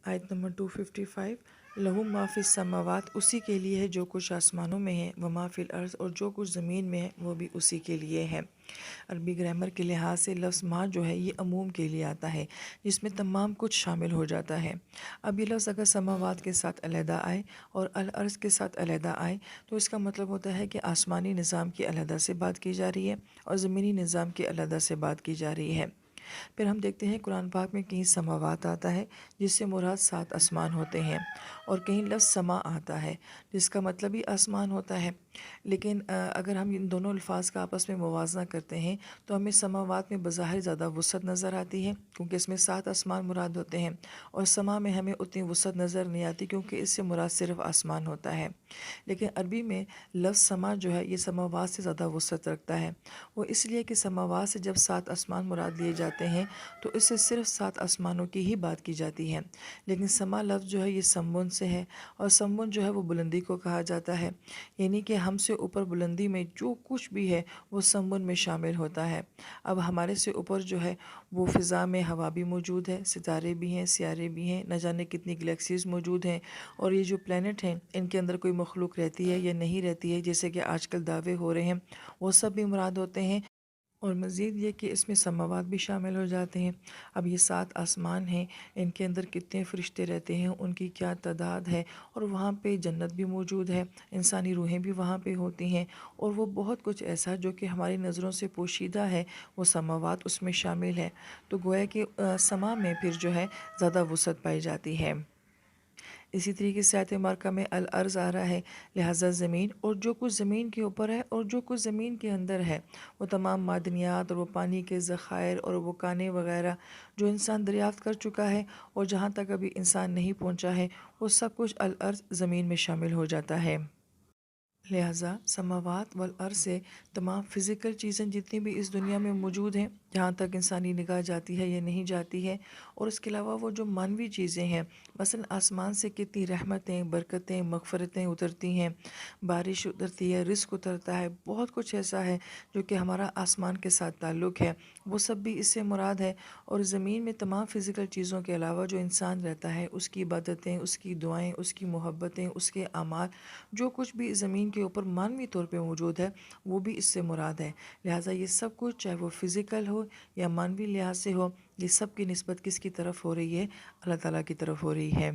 آیت نمبر 255 لہو ما فی السماوات، اسی کے لیے ہے جو کچھ آسمانوں میں ہے، وما فی الارض، اور جو کچھ زمین میں ہے وہ بھی اسی کے لیے ہے۔ عربی گرامر کے لحاظ سے لفظ ما جو ہے یہ عموم کے لیے آتا ہے، جس میں تمام کچھ شامل ہو جاتا ہے۔ اب یہ لفظ اگر سماوات کے ساتھ علیحدہ آئے اور الارض کے ساتھ علیحدہ آئے تو اس کا مطلب ہوتا ہے کہ آسمانی نظام کی علیحدہ سے بات کی جا رہی ہے اور زمینی نظام کی علیحدہ سے بات کی جا رہی ہے۔ پھر ہم دیکھتے ہیں قرآن پاک میں کہیں سماوات آتا ہے جس سے مراد 7 آسمان ہوتے ہیں، اور کہیں لفظ سما آتا ہے جس کا مطلب ہی آسمان ہوتا ہے۔ لیکن اگر ہم ان دونوں الفاظ کا آپس میں موازنہ کرتے ہیں تو ہمیں سماوات میں بظاہر زیادہ وسعت نظر آتی ہے کیونکہ اس میں 7 آسمان مراد ہوتے ہیں، اور سما میں ہمیں اتنی وسعت نظر نہیں آتی کیونکہ اس سے مراد صرف آسمان ہوتا ہے۔ لیکن عربی میں لفظ سما جو ہے یہ سماوات سے زیادہ وسعت رکھتا ہے، وہ اس لیے کہ سماوات سے جب 7 آسمان مراد لیے جاتے ہیں تو اس سے صرف 7 آسمانوں کی ہی بات کی جاتی ہے۔ لیکن سما لفظ جو ہے یہ سمون سے ہے، اور سمون جو ہے وہ بلندی کو کہا جاتا ہے، یعنی کہ ہم سے اوپر بلندی میں جو کچھ بھی ہے وہ سمون میں شامل ہوتا ہے۔ اب ہمارے سے اوپر جو ہے وہ فضا میں ہوا بھی موجود ہے، ستارے بھی ہیں، سیارے بھی ہیں، نہ جانے کتنی گلیکسیز موجود ہیں، اور یہ جو پلینٹ ہیں ان کے اندر کوئی مخلوق رہتی ہے یا نہیں رہتی ہے جیسے کہ آج کل دعوے ہو رہے ہیں، وہ سب بھی مراد ہوتے ہیں۔ اور مزید یہ کہ اس میں سماوات بھی شامل ہو جاتے ہیں۔ اب یہ 7 آسمان ہیں، ان کے اندر کتنے فرشتے رہتے ہیں، ان کی کیا تعداد ہے، اور وہاں پہ جنت بھی موجود ہے، انسانی روحیں بھی وہاں پہ ہوتی ہیں، اور وہ بہت کچھ ایسا جو کہ ہماری نظروں سے پوشیدہ ہے، وہ سماوات اس میں شامل ہے۔ تو گویا کہ سما میں پھر جو ہے زیادہ وسعت پائی جاتی ہے۔ اسی طریقے سے آیت مبارکہ میں الارض آ رہا ہے، لہٰذا زمین، اور جو کچھ زمین کے اوپر ہے اور جو کچھ زمین کے اندر ہے، وہ تمام معدنیات اور وہ پانی کے ذخائر اور وہ کانیں وغیرہ جو انسان دریافت کر چکا ہے اور جہاں تک ابھی انسان نہیں پہنچا ہے، وہ سب کچھ الارض زمین میں شامل ہو جاتا ہے۔ لہٰذا سماوات والارض سے تمام فزیکل چیزیں جتنی بھی اس دنیا میں موجود ہیں، جہاں تک انسانی نگاہ جاتی ہے یا نہیں جاتی ہے، اور اس کے علاوہ وہ جو مانوی چیزیں ہیں، مثلا آسمان سے کتنی رحمتیں، برکتیں، مغفرتیں اترتی ہیں، بارش اترتی ہے، رزق اترتا ہے، بہت کچھ ایسا ہے جو کہ ہمارا آسمان کے ساتھ تعلق ہے، وہ سب بھی اس سے مراد ہے۔ اور زمین میں تمام فزیکل چیزوں کے علاوہ جو انسان رہتا ہے، اس کی عبادتیں، اس کی دعائیں، اس کی محبتیں، اس کے اعمال، جو کچھ بھی زمین کے اوپر مانوی طور پہ موجود ہے وہ بھی اس سے مراد ہے۔ لہٰذا یہ سب کچھ چاہے وہ فزیکل ہو یا مانوی لحاظ سے ہو، یہ سب کی نسبت کس کی طرف ہو رہی ہے؟ اللہ تعالیٰ کی طرف ہو رہی ہے۔